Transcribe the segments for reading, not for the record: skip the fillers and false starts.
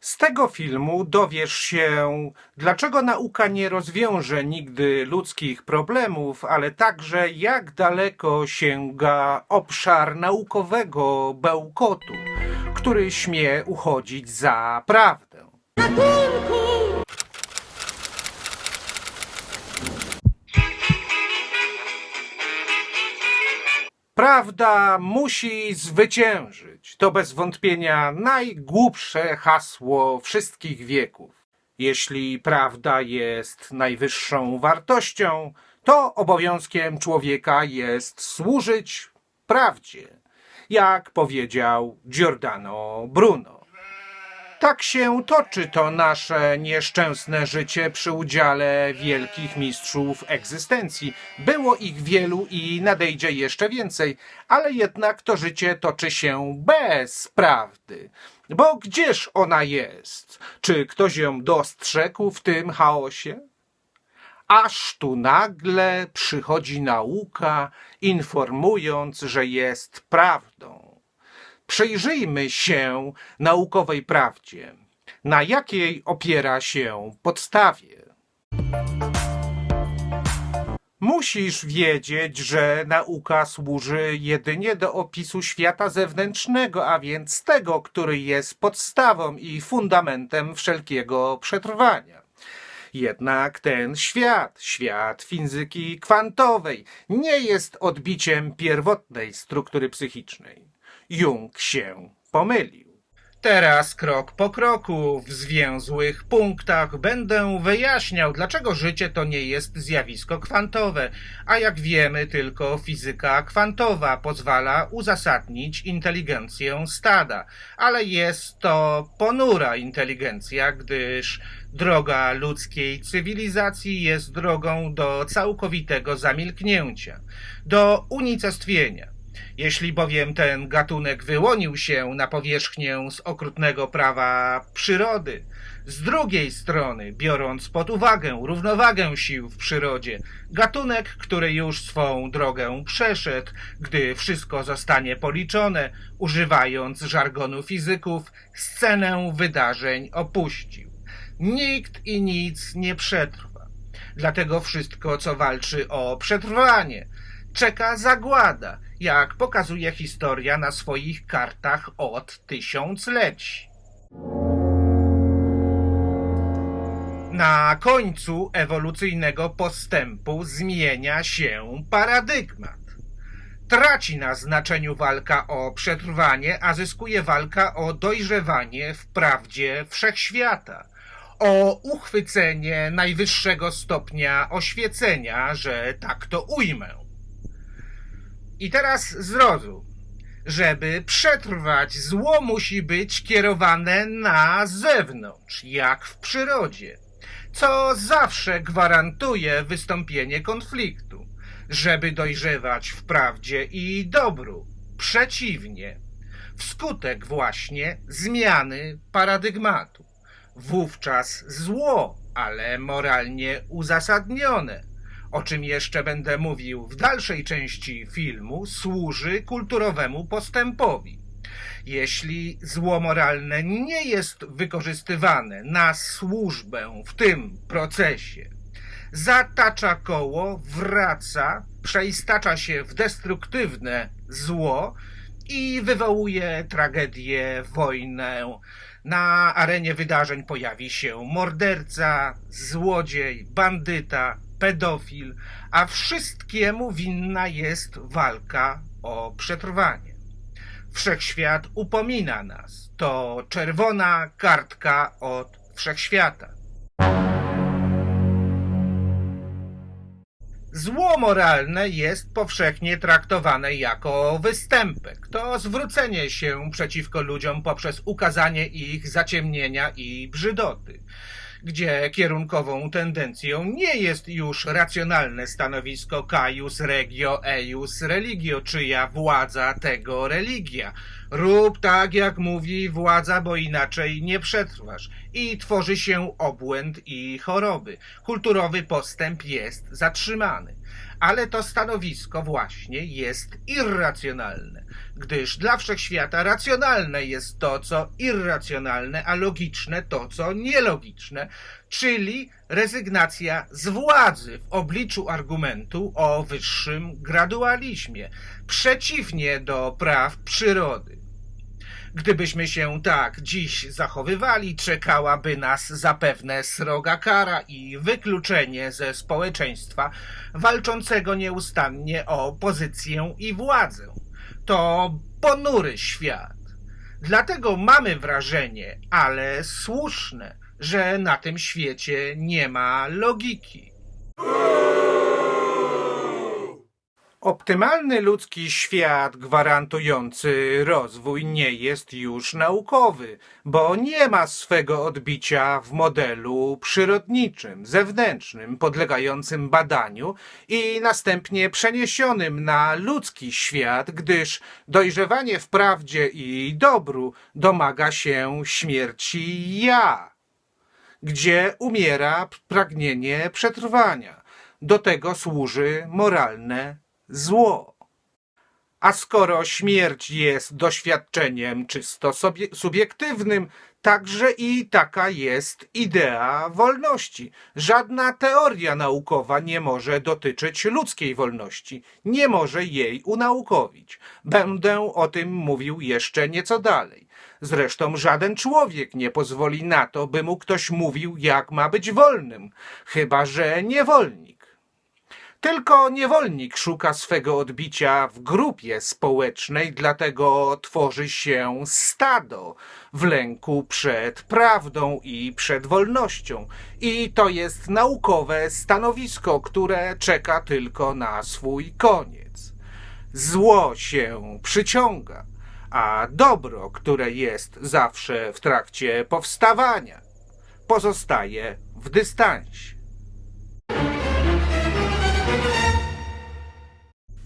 Z tego filmu dowiesz się, dlaczego nauka nie rozwiąże nigdy ludzkich problemów, ale także jak daleko sięga obszar naukowego bełkotu, który śmie uchodzić za prawdę. Prawda musi zwyciężyć. To bez wątpienia najgłupsze hasło wszystkich wieków. Jeśli prawda jest najwyższą wartością, to obowiązkiem człowieka jest służyć prawdzie, jak powiedział Giordano Bruno. Tak się toczy to nasze nieszczęsne życie przy udziale wielkich mistrzów egzystencji. Było ich wielu i nadejdzie jeszcze więcej, ale jednak to życie toczy się bez prawdy. Bo gdzież ona jest? Czy ktoś ją dostrzegł w tym chaosie? Aż tu nagle przychodzi nauka, informując, że jest prawdą. Przyjrzyjmy się naukowej prawdzie, na jakiej opiera się podstawie. Musisz wiedzieć, że nauka służy jedynie do opisu świata zewnętrznego, a więc tego, który jest podstawą i fundamentem wszelkiego przetrwania. Jednak ten świat fizyki kwantowej, nie jest odbiciem pierwotnej struktury psychicznej. Jung się pomylił. Teraz krok po kroku, w zwięzłych punktach będę wyjaśniał, dlaczego życie to nie jest zjawisko kwantowe, a jak wiemy, tylko fizyka kwantowa pozwala uzasadnić inteligencję stada, ale jest to ponura inteligencja, gdyż droga ludzkiej cywilizacji jest drogą do całkowitego zamilknięcia, do unicestwienia. Jeśli bowiem ten gatunek wyłonił się na powierzchnię z okrutnego prawa przyrody, z drugiej strony, biorąc pod uwagę równowagę sił w przyrodzie, gatunek, który już swą drogę przeszedł, gdy wszystko zostanie policzone, używając żargonu fizyków, scenę wydarzeń opuścił. Nikt i nic nie przetrwa. Dlatego wszystko, co walczy o przetrwanie, czeka zagłada, jak pokazuje historia na swoich kartach od tysiącleci. Na końcu ewolucyjnego postępu zmienia się paradygmat. Traci na znaczeniu walka o przetrwanie, a zyskuje walka o dojrzewanie w prawdzie wszechświata, o uchwycenie najwyższego stopnia oświecenia, że tak to ujmę. I teraz zrozum, żeby przetrwać, zło musi być kierowane na zewnątrz, jak w przyrodzie, co zawsze gwarantuje wystąpienie konfliktu, żeby dojrzewać w prawdzie i dobru, przeciwnie, wskutek właśnie zmiany paradygmatu. Wówczas zło, ale moralnie uzasadnione, o czym jeszcze będę mówił w dalszej części filmu, służy kulturowemu postępowi. Jeśli zło moralne nie jest wykorzystywane na służbę w tym procesie, zatacza koło, wraca, przeistacza się w destruktywne zło i wywołuje tragedię, wojnę. Na arenie wydarzeń pojawi się morderca, złodziej, bandyta, pedofil, a wszystkiemu winna jest walka o przetrwanie. Wszechświat upomina nas. To czerwona kartka od wszechświata. Zło moralne jest powszechnie traktowane jako występek. To zwrócenie się przeciwko ludziom poprzez ukazanie ich zaciemnienia i brzydoty, gdzie kierunkową tendencją nie jest już racjonalne stanowisko caius regio eius religio, czyja władza tego religia. Rób tak, jak mówi władza, bo inaczej nie przetrwasz. I tworzy się obłęd i choroby. Kulturowy postęp jest zatrzymany. Ale to stanowisko właśnie jest irracjonalne, gdyż dla wszechświata racjonalne jest to, co irracjonalne, a logiczne to, co nielogiczne, czyli rezygnacja z władzy w obliczu argumentu o wyższym gradualizmie, przeciwnie do praw przyrody. Gdybyśmy się tak dziś zachowywali, czekałaby nas zapewne sroga kara i wykluczenie ze społeczeństwa walczącego nieustannie o pozycję i władzę. To ponury świat. Dlatego mamy wrażenie, ale słuszne, że na tym świecie nie ma logiki. Optymalny ludzki świat gwarantujący rozwój nie jest już naukowy, bo nie ma swego odbicia w modelu przyrodniczym, zewnętrznym, podlegającym badaniu i następnie przeniesionym na ludzki świat, gdyż dojrzewanie w prawdzie i dobru domaga się śmierci ja, gdzie umiera pragnienie przetrwania. Do tego służy moralne zło. A skoro śmierć jest doświadczeniem czysto subiektywnym, także i taka jest idea wolności. Żadna teoria naukowa nie może dotyczyć ludzkiej wolności, nie może jej unaukowić. Będę o tym mówił jeszcze nieco dalej. Zresztą żaden człowiek nie pozwoli na to, by mu ktoś mówił, jak ma być wolnym, chyba że niewolnik. Tylko niewolnik szuka swego odbicia w grupie społecznej, dlatego tworzy się stado w lęku przed prawdą i przed wolnością. I to jest naukowe stanowisko, które czeka tylko na swój koniec. Zło się przyciąga, a dobro, które jest zawsze w trakcie powstawania, pozostaje w dystansie.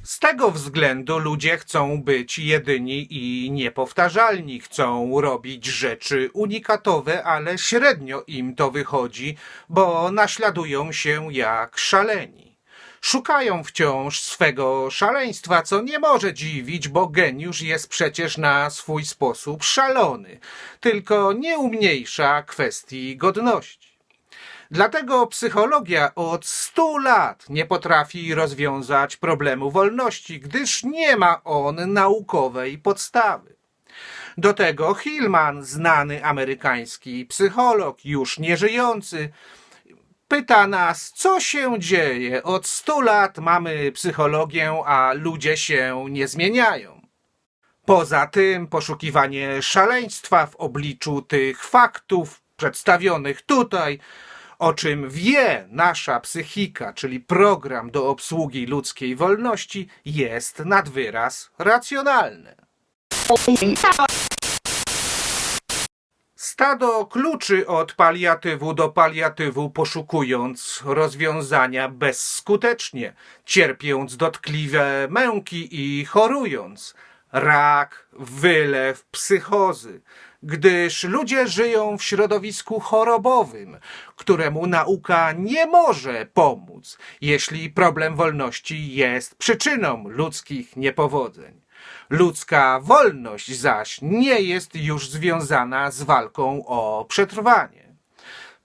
Z tego względu ludzie chcą być jedyni i niepowtarzalni, chcą robić rzeczy unikatowe, ale średnio im to wychodzi, bo naśladują się jak szaleni. Szukają wciąż swego szaleństwa, co nie może dziwić, bo geniusz jest przecież na swój sposób szalony, tylko nie umniejsza kwestii godności. Dlatego psychologia od 100 lat nie potrafi rozwiązać problemu wolności, gdyż nie ma on naukowej podstawy. Do tego Hillman, znany amerykański psycholog, już nieżyjący, pyta nas, co się dzieje. Od 100 lat mamy psychologię, a ludzie się nie zmieniają. Poza tym poszukiwanie szaleństwa w obliczu tych faktów przedstawionych tutaj, o czym wie nasza psychika, czyli program do obsługi ludzkiej wolności, jest nad wyraz racjonalne. Stado kluczy od paliatywu do paliatywu, poszukując rozwiązania bezskutecznie, cierpiąc dotkliwe męki i chorując. Rak, wylew, psychozy, gdyż ludzie żyją w środowisku chorobowym, któremu nauka nie może pomóc, jeśli problem wolności jest przyczyną ludzkich niepowodzeń. Ludzka wolność zaś nie jest już związana z walką o przetrwanie.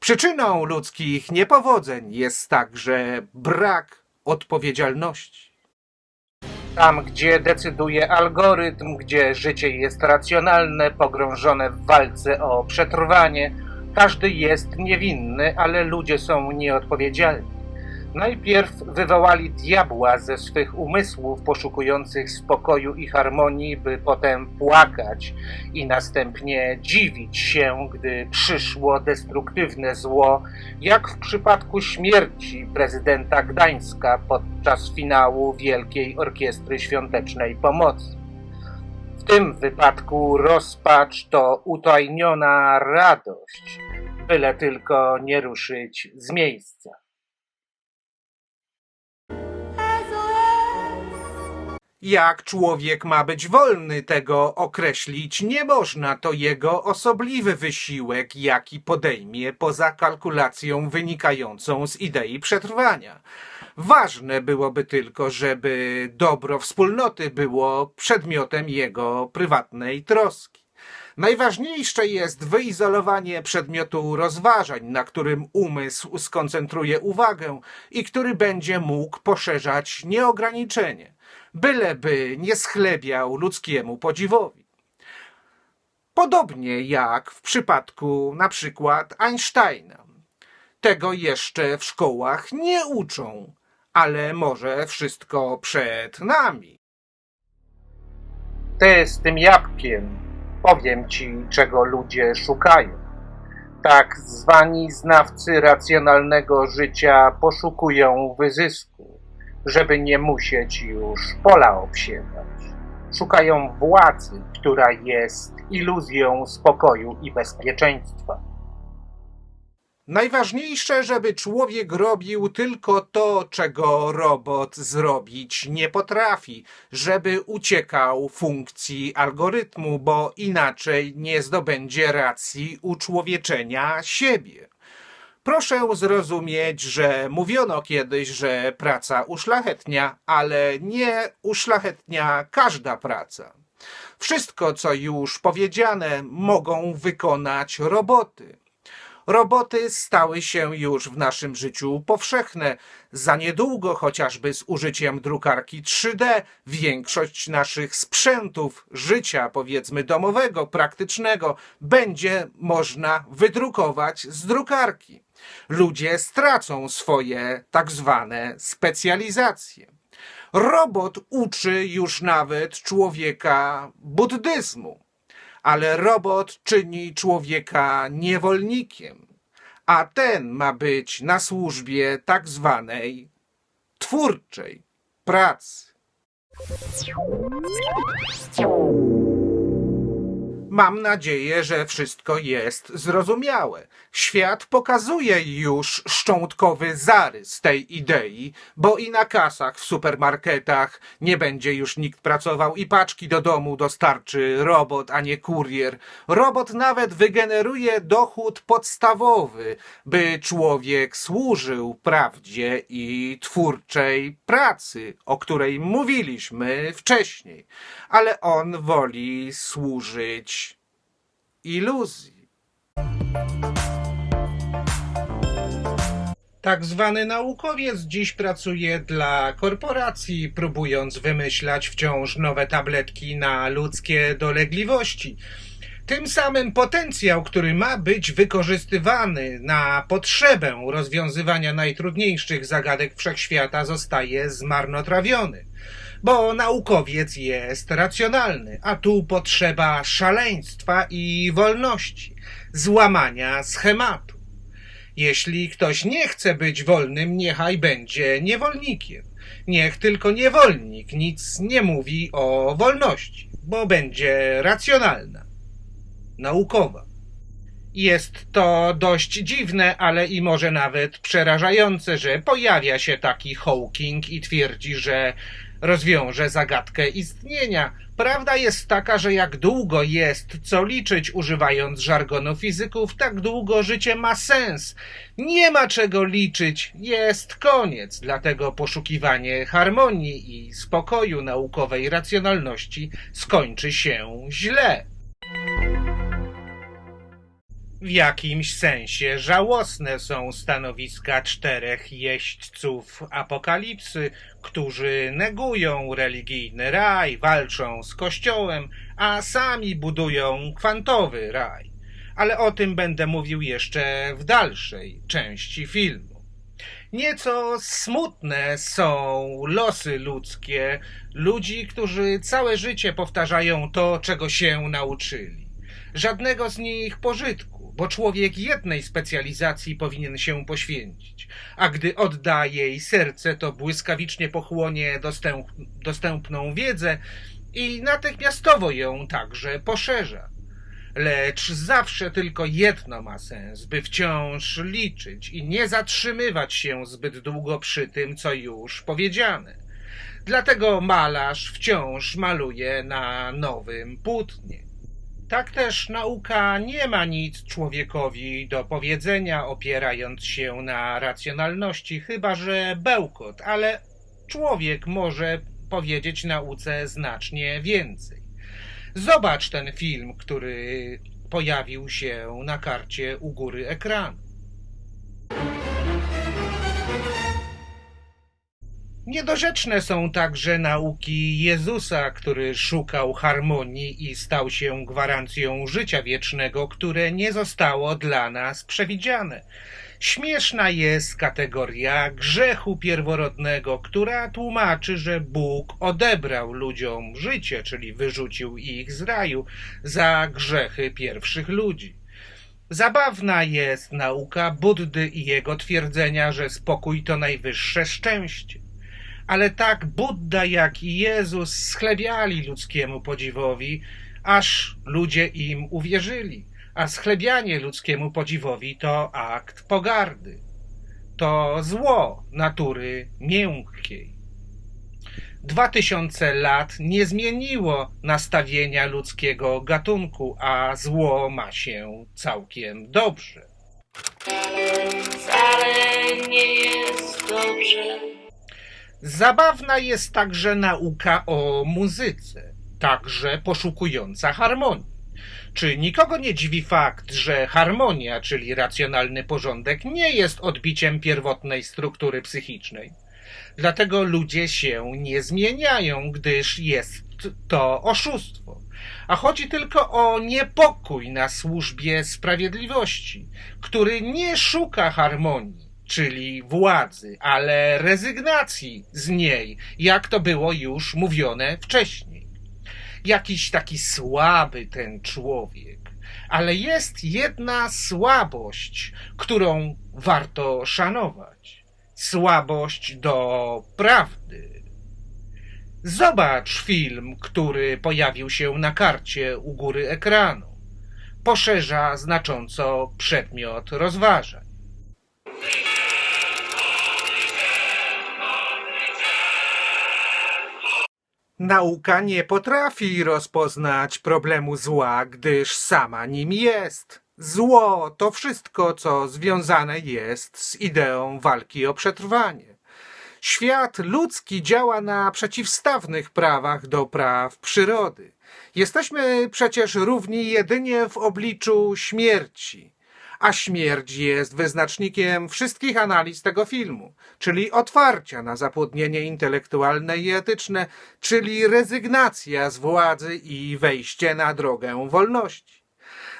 Przyczyną ludzkich niepowodzeń jest także brak odpowiedzialności. Tam, gdzie decyduje algorytm, gdzie życie jest racjonalne, pogrążone w walce o przetrwanie, każdy jest niewinny, ale ludzie są nieodpowiedzialni. Najpierw wywołali diabła ze swych umysłów poszukujących spokoju i harmonii, by potem płakać i następnie dziwić się, gdy przyszło destruktywne zło, jak w przypadku śmierci prezydenta Gdańska podczas finału Wielkiej Orkiestry Świątecznej Pomocy. W tym wypadku rozpacz to utajniona radość, byle tylko nie ruszyć z miejsca. Jak człowiek ma być wolny, tego określić nie można. To jego osobliwy wysiłek, jaki podejmie poza kalkulacją wynikającą z idei przetrwania. Ważne byłoby tylko, żeby dobro wspólnoty było przedmiotem jego prywatnej troski. Najważniejsze jest wyizolowanie przedmiotu rozważań, na którym umysł skoncentruje uwagę i który będzie mógł poszerzać nieograniczenie, byleby nie schlebiał ludzkiemu podziwowi. Podobnie jak w przypadku na przykład Einsteina. Tego jeszcze w szkołach nie uczą, ale może wszystko przed nami. Ty z tym jabłkiem. Powiem ci, czego ludzie szukają. Tak zwani znawcy racjonalnego życia poszukują wyzysku, żeby nie musieć już pola obsiewać. Szukają władzy, która jest iluzją spokoju i bezpieczeństwa. Najważniejsze, żeby człowiek robił tylko to, czego robot zrobić nie potrafi, żeby uciekał funkcji algorytmu, bo inaczej nie zdobędzie racji uczłowieczenia siebie. Proszę zrozumieć, że mówiono kiedyś, że praca uszlachetnia, ale nie uszlachetnia każda praca. Wszystko, co już powiedziane, mogą wykonać roboty. Roboty stały się już w naszym życiu powszechne. Za niedługo, chociażby z użyciem drukarki 3D, większość naszych sprzętów życia, powiedzmy domowego, praktycznego, będzie można wydrukować z drukarki. Ludzie stracą swoje tak zwane specjalizacje. Robot uczy już nawet człowieka buddyzmu. Ale robot czyni człowieka niewolnikiem, a ten ma być na służbie tak zwanej twórczej pracy. Mam nadzieję, że wszystko jest zrozumiałe. Świat pokazuje już szczątkowy zarys tej idei, bo i na kasach w supermarketach nie będzie już nikt pracował i paczki do domu dostarczy robot, a nie kurier. Robot nawet wygeneruje dochód podstawowy, by człowiek służył prawdzie i twórczej pracy, o której mówiliśmy wcześniej, ale on woli służyć iluzji. Tak zwany naukowiec dziś pracuje dla korporacji, próbując wymyślać wciąż nowe tabletki na ludzkie dolegliwości. Tym samym potencjał, który ma być wykorzystywany na potrzebę rozwiązywania najtrudniejszych zagadek wszechświata, zostaje zmarnotrawiony. Bo naukowiec jest racjonalny, a tu potrzeba szaleństwa i wolności, złamania schematu. Jeśli ktoś nie chce być wolnym, niechaj będzie niewolnikiem. Niech tylko niewolnik nic nie mówi o wolności, bo będzie racjonalna, naukowa. Jest to dość dziwne, ale i może nawet przerażające, że pojawia się taki Hawking i twierdzi, że rozwiąże zagadkę istnienia. Prawda jest taka, że jak długo jest co liczyć używając żargonu fizyków, tak długo życie ma sens. Nie ma czego liczyć, jest koniec. Dlatego poszukiwanie harmonii i spokoju naukowej racjonalności skończy się źle. W jakimś sensie żałosne są stanowiska 4 jeźdźców apokalipsy, którzy negują religijny raj, walczą z Kościołem, a sami budują kwantowy raj. Ale o tym będę mówił jeszcze w dalszej części filmu. Nieco smutne są losy ludzkie, ludzi, którzy całe życie powtarzają to, czego się nauczyli. Żadnego z nich pożytku, bo człowiek jednej specjalizacji powinien się poświęcić, a gdy odda jej serce, to błyskawicznie pochłonie dostępną wiedzę i natychmiastowo ją także poszerza. Lecz zawsze tylko jedno ma sens, by wciąż liczyć i nie zatrzymywać się zbyt długo przy tym, co już powiedziane. Dlatego malarz wciąż maluje na nowym płótnie. Tak też nauka nie ma nic człowiekowi do powiedzenia, opierając się na racjonalności, chyba że bełkot, ale człowiek może powiedzieć nauce znacznie więcej. Zobacz ten film, który pojawił się na karcie u góry ekranu. Niedorzeczne są także nauki Jezusa, który szukał harmonii i stał się gwarancją życia wiecznego, które nie zostało dla nas przewidziane. Śmieszna jest kategoria grzechu pierworodnego, która tłumaczy, że Bóg odebrał ludziom życie, czyli wyrzucił ich z raju za grzechy pierwszych ludzi. Zabawna jest nauka Buddy i jego twierdzenia, że spokój to najwyższe szczęście. Ale tak Budda, jak i Jezus schlebiali ludzkiemu podziwowi, aż ludzie im uwierzyli. A schlebianie ludzkiemu podziwowi to akt pogardy. To zło natury miękkiej. 2000 lat nie zmieniło nastawienia ludzkiego gatunku, a zło ma się całkiem dobrze. Wcale nie jest dobrze. Zabawna jest także nauka o muzyce, także poszukująca harmonii. Czy nikogo nie dziwi fakt, że harmonia, czyli racjonalny porządek, nie jest odbiciem pierwotnej struktury psychicznej? Dlatego ludzie się nie zmieniają, gdyż jest to oszustwo. A chodzi tylko o niepokój na służbie sprawiedliwości, który nie szuka harmonii, czyli władzy, ale rezygnacji z niej, jak to było już mówione wcześniej. Jakiś taki słaby ten człowiek, ale jest jedna słabość, którą warto szanować. Słabość do prawdy. Zobacz film, który pojawił się na karcie u góry ekranu. Poszerza znacząco przedmiot rozważań. Nauka nie potrafi rozpoznać problemu zła, gdyż sama nim jest. Zło to wszystko, co związane jest z ideą walki o przetrwanie. Świat ludzki działa na przeciwstawnych prawach do praw przyrody. Jesteśmy przecież równi jedynie w obliczu śmierci. A śmierć jest wyznacznikiem wszystkich analiz tego filmu, czyli otwarcia na zapłodnienie intelektualne i etyczne, czyli rezygnacja z władzy i wejście na drogę wolności.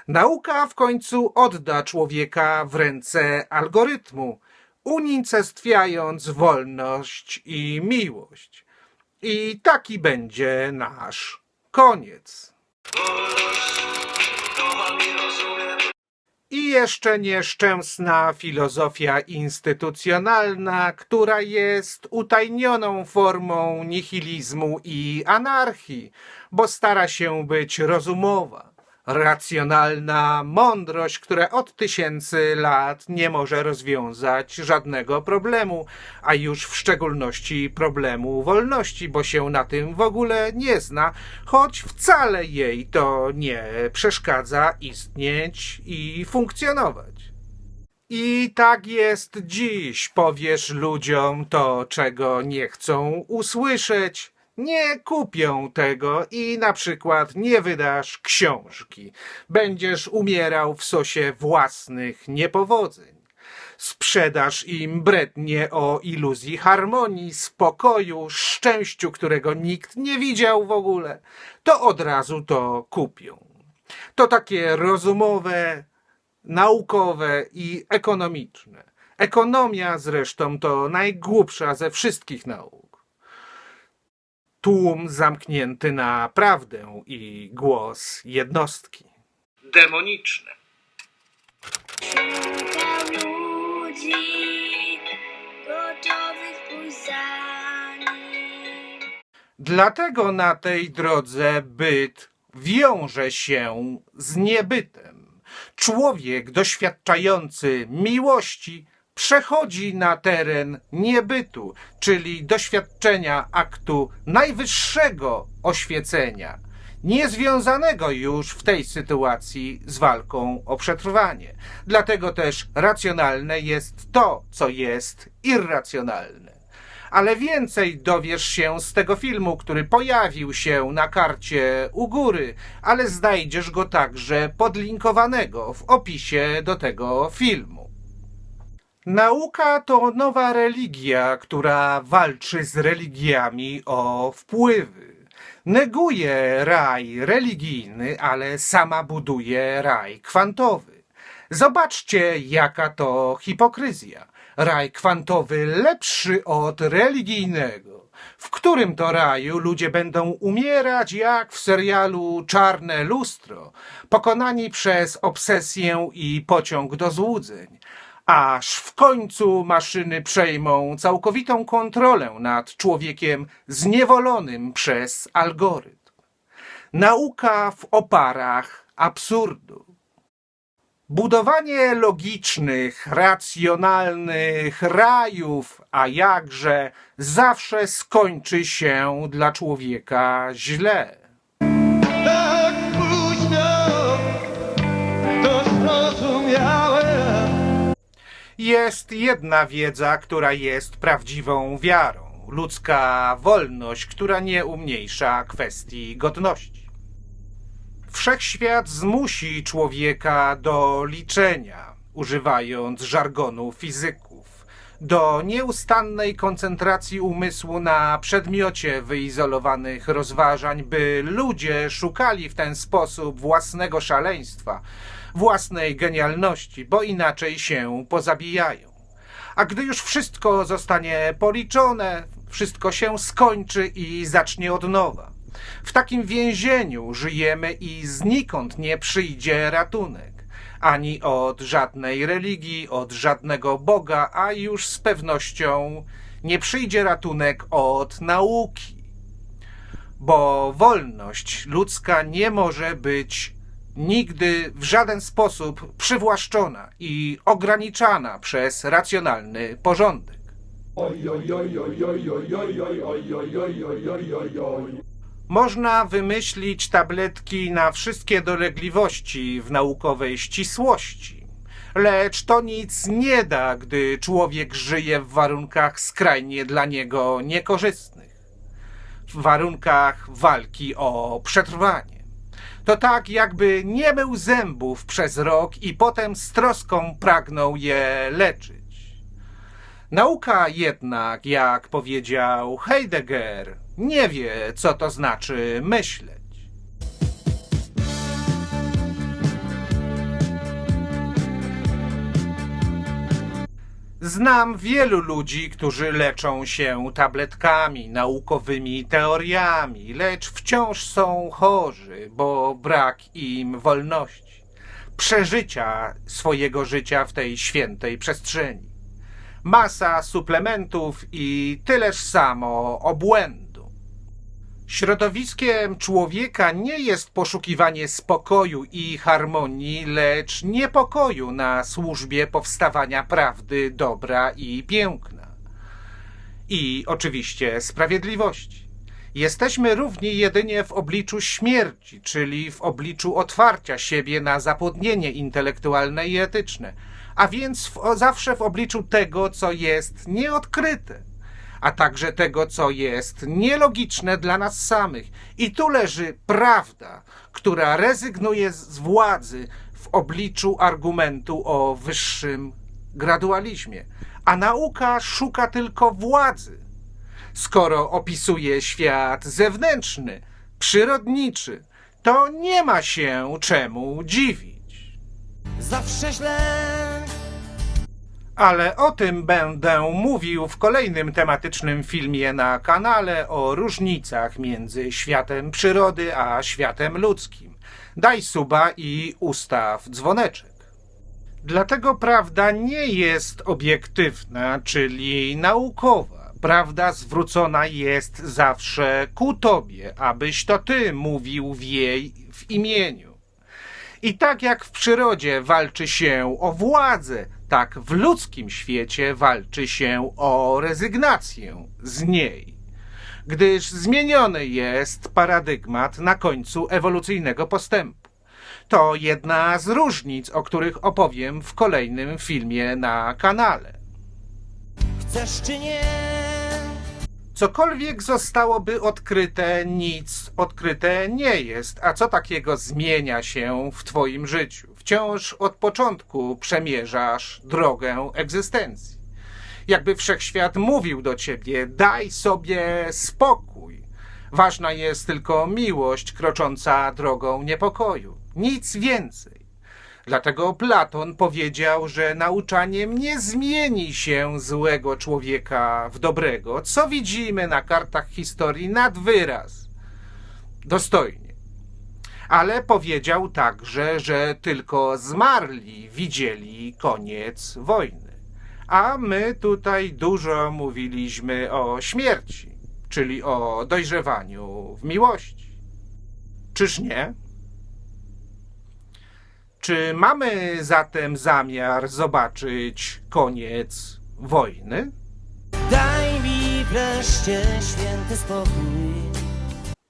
Nauka w końcu odda człowieka w ręce algorytmu, unicestwiając wolność i miłość. I taki będzie nasz koniec. I jeszcze nieszczęsna filozofia instytucjonalna, która jest utajnioną formą nihilizmu i anarchii, bo stara się być rozumowa. Racjonalna mądrość, która od tysięcy lat nie może rozwiązać żadnego problemu, a już w szczególności problemu wolności, bo się na tym w ogóle nie zna, choć wcale jej to nie przeszkadza istnieć i funkcjonować. I tak jest dziś, powiesz ludziom to, czego nie chcą usłyszeć, nie kupią tego i na przykład nie wydasz książki. Będziesz umierał w sosie własnych niepowodzeń. Sprzedasz im brednie o iluzji harmonii, spokoju, szczęściu, którego nikt nie widział w ogóle. To od razu to kupią. To takie rozumowe, naukowe i ekonomiczne. Ekonomia zresztą to najgłupsza ze wszystkich nauk. Tłum zamknięty na prawdę i głos jednostki. Demoniczne. Szukał ludzi gotowych pójść za nim. Dlatego na tej drodze byt wiąże się z niebytem. Człowiek doświadczający miłości przechodzi na teren niebytu, czyli doświadczenia aktu najwyższego oświecenia, niezwiązanego już w tej sytuacji z walką o przetrwanie. Dlatego też racjonalne jest to, co jest irracjonalne. Ale więcej dowiesz się z tego filmu, który pojawił się na karcie u góry, ale znajdziesz go także podlinkowanego w opisie do tego filmu. Nauka to nowa religia, która walczy z religiami o wpływy. Neguje raj religijny, ale sama buduje raj kwantowy. Zobaczcie, jaka to hipokryzja. Raj kwantowy lepszy od religijnego. W którym to raju ludzie będą umierać jak w serialu Czarne lustro, pokonani przez obsesję i pociąg do złudzeń, aż w końcu maszyny przejmą całkowitą kontrolę nad człowiekiem zniewolonym przez algorytm. Nauka w oparach absurdu. Budowanie logicznych, racjonalnych rajów, a jakże, zawsze skończy się dla człowieka źle. Tak późno to zrozumiałem. Jest jedna wiedza, która jest prawdziwą wiarą. Ludzka wolność, która nie umniejsza kwestii godności. Wszechświat zmusi człowieka do liczenia, używając żargonu fizyków, do nieustannej koncentracji umysłu na przedmiocie wyizolowanych rozważań, by ludzie szukali w ten sposób własnego szaleństwa, własnej genialności, bo inaczej się pozabijają. A gdy już wszystko zostanie policzone, wszystko się skończy i zacznie od nowa. W takim więzieniu żyjemy i znikąd nie przyjdzie ratunek. Ani od żadnej religii, od żadnego Boga, a już z pewnością nie przyjdzie ratunek od nauki. Bo wolność ludzka nie może być nigdy w żaden sposób przywłaszczona i ograniczana przez racjonalny porządek. Można wymyślić tabletki na wszystkie dolegliwości w naukowej ścisłości, lecz to nic nie da, gdy człowiek żyje w warunkach skrajnie dla niego niekorzystnych, w warunkach walki o przetrwanie. To tak, jakby nie mył zębów przez rok i potem z troską pragnął je leczyć. Nauka jednak, jak powiedział Heidegger, nie wie, co to znaczy myśleć. Znam wielu ludzi, którzy leczą się tabletkami, naukowymi teoriami, lecz wciąż są chorzy, bo brak im wolności, przeżycia swojego życia w tej świętej przestrzeni. Masa suplementów i tyleż samo obłędu. Środowiskiem człowieka nie jest poszukiwanie spokoju i harmonii, lecz niepokoju na służbie powstawania prawdy, dobra i piękna. I oczywiście sprawiedliwości. Jesteśmy równi jedynie w obliczu śmierci, czyli w obliczu otwarcia siebie na zapłodnienie intelektualne i etyczne, a więc zawsze w obliczu tego, co jest nieodkryte, a także tego, co jest nielogiczne dla nas samych. I tu leży prawda, która rezygnuje z władzy w obliczu argumentu o wyższym gradualizmie, a nauka szuka tylko władzy. Skoro opisuje świat zewnętrzny, przyrodniczy, to nie ma się czemu dziwić. Zawsze źle. Ale o tym będę mówił w kolejnym tematycznym filmie na kanale o różnicach między światem przyrody a światem ludzkim. Daj suba i ustaw dzwoneczek. Dlatego prawda nie jest obiektywna, czyli naukowa. Prawda zwrócona jest zawsze ku tobie, abyś to ty mówił w jej w imieniu. I tak jak w przyrodzie walczy się o władzę, tak w ludzkim świecie walczy się o rezygnację z niej, gdyż zmieniony jest paradygmat na końcu ewolucyjnego postępu. To jedna z różnic, o których opowiem w kolejnym filmie na kanale. Chcesz czy nie? Cokolwiek zostałoby odkryte, nic odkryte nie jest. A co takiego zmienia się w twoim życiu? Wciąż od początku przemierzasz drogę egzystencji. Jakby wszechświat mówił do ciebie: daj sobie spokój. Ważna jest tylko miłość krocząca drogą niepokoju. Nic więcej. Dlatego Platon powiedział, że nauczaniem nie zmieni się złego człowieka w dobrego, co widzimy na kartach historii nad wyraz. Dostojnie. Ale powiedział także, że tylko zmarli widzieli koniec wojny. A my tutaj dużo mówiliśmy o śmierci, czyli o dojrzewaniu w miłości. Czyż nie? Czy mamy zatem zamiar zobaczyć koniec wojny? Daj mi wreszcie święty spokój.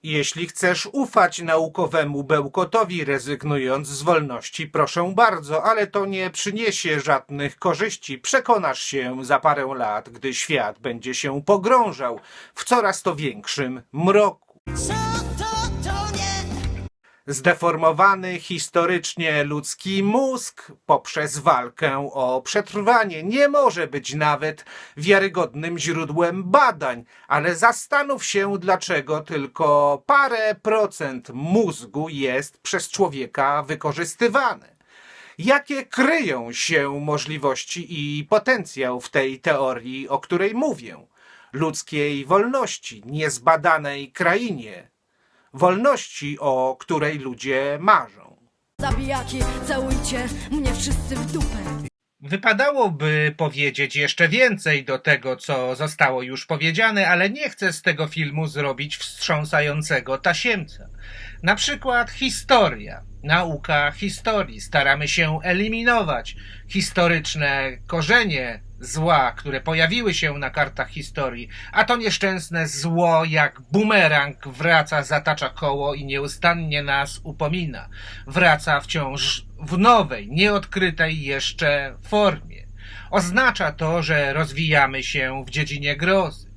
Jeśli chcesz ufać naukowemu bełkotowi, rezygnując z wolności, proszę bardzo, ale to nie przyniesie żadnych korzyści. Przekonasz się za parę lat, gdy świat będzie się pogrążał w coraz to większym mroku. Zdeformowany historycznie ludzki mózg poprzez walkę o przetrwanie nie może być nawet wiarygodnym źródłem badań, ale zastanów się, dlaczego tylko parę procent mózgu jest przez człowieka wykorzystywane. Jakie kryją się możliwości i potencjał w tej teorii, o której mówię? Ludzkiej wolności, niezbadanej krainie. Wolności, o której ludzie marzą. Zabijaki, całujcie mnie wszyscy w dupę. Wypadałoby powiedzieć jeszcze więcej do tego, co zostało już powiedziane, ale nie chcę z tego filmu zrobić wstrząsającego tasiemca. Na przykład historia, nauka historii. Staramy się eliminować historyczne korzenie zła, które pojawiły się na kartach historii, a to nieszczęsne zło jak bumerang wraca, zatacza koło i nieustannie nas upomina. Wraca wciąż w nowej, nieodkrytej jeszcze formie. Oznacza to, że rozwijamy się w dziedzinie grozy,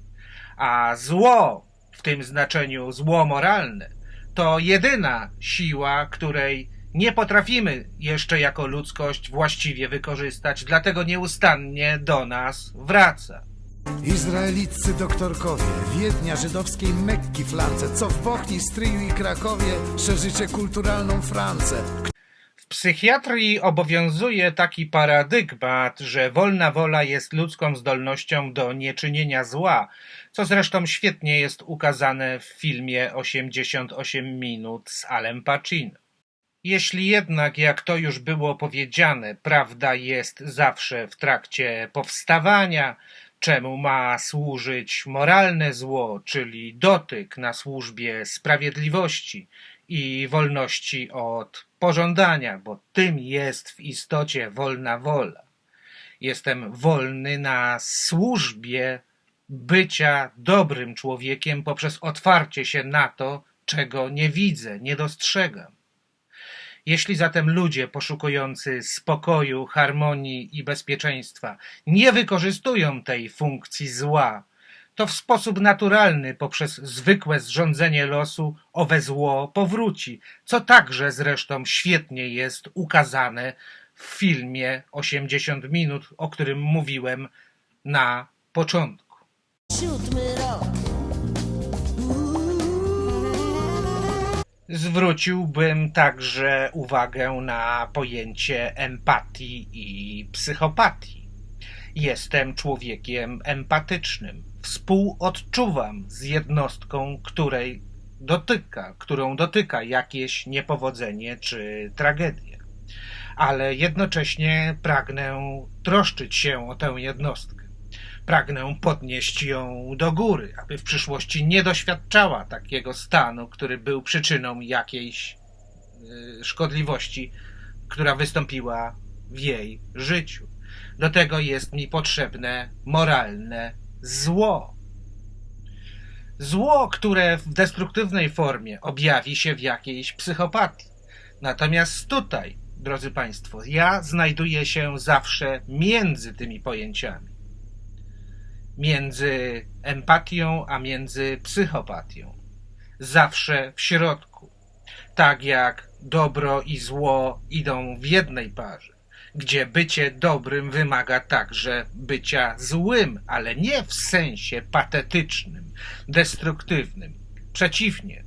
a zło, w tym znaczeniu zło moralne, to jedyna siła, której nie potrafimy jeszcze jako ludzkość właściwie wykorzystać, dlatego nieustannie do nas wraca. Izraeliccy doktorkowie, Wiednia, żydowskiej Mekki, Flance, co w Bochni, Stryju i Krakowie szerzycie kulturalną Francę. W psychiatrii obowiązuje taki paradygmat, że wolna wola jest ludzką zdolnością do nieczynienia zła, co zresztą świetnie jest ukazane w filmie 88 minut z Alem Pacino. Jeśli jednak, jak to już było powiedziane, prawda jest zawsze w trakcie powstawania, czemu ma służyć moralne zło, czyli dotyk na służbie sprawiedliwości i wolności od pożądania, bo tym jest w istocie wolna wola. Jestem wolny na służbie bycia dobrym człowiekiem poprzez otwarcie się na to, czego nie widzę, nie dostrzegam. Jeśli zatem ludzie poszukujący spokoju, harmonii i bezpieczeństwa nie wykorzystują tej funkcji zła, to w sposób naturalny poprzez zwykłe zrządzenie losu owe zło powróci, co także zresztą świetnie jest ukazane w filmie 80 minut, o którym mówiłem na początku. 7 rok. Zwróciłbym także uwagę na pojęcie empatii i psychopatii. Jestem człowiekiem empatycznym. Współodczuwam z jednostką, którą dotyka jakieś niepowodzenie czy tragedia. Ale jednocześnie pragnę troszczyć się o tę jednostkę. Pragnę podnieść ją do góry, aby w przyszłości nie doświadczała takiego stanu, który był przyczyną jakiejś szkodliwości, która wystąpiła w jej życiu. Do tego jest mi potrzebne moralne zło. Zło, które w destruktywnej formie objawi się w jakiejś psychopatii. Natomiast tutaj, drodzy Państwo, ja znajduję się zawsze między tymi pojęciami. Między empatią, a między psychopatią. Zawsze w środku. Tak jak dobro i zło idą w jednej parze, gdzie bycie dobrym wymaga także bycia złym, ale nie w sensie patetycznym, destruktywnym. Przeciwnie,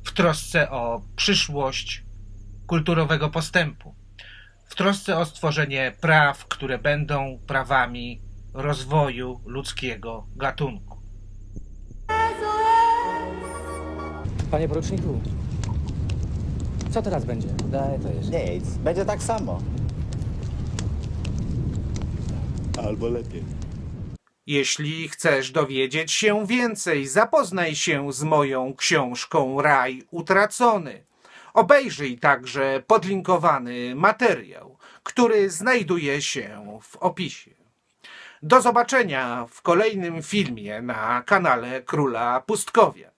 w trosce o przyszłość kulturowego postępu, w trosce o stworzenie praw, które będą prawami rozwoju ludzkiego gatunku. Panie poruczniku, co teraz będzie? Daj to jeszcze. Nic, będzie tak samo. Albo lepiej. Jeśli chcesz dowiedzieć się więcej, zapoznaj się z moją książką Raj Utracony. Obejrzyj także podlinkowany materiał, który znajduje się w opisie. Do zobaczenia w kolejnym filmie na kanale Króla Pustkowia.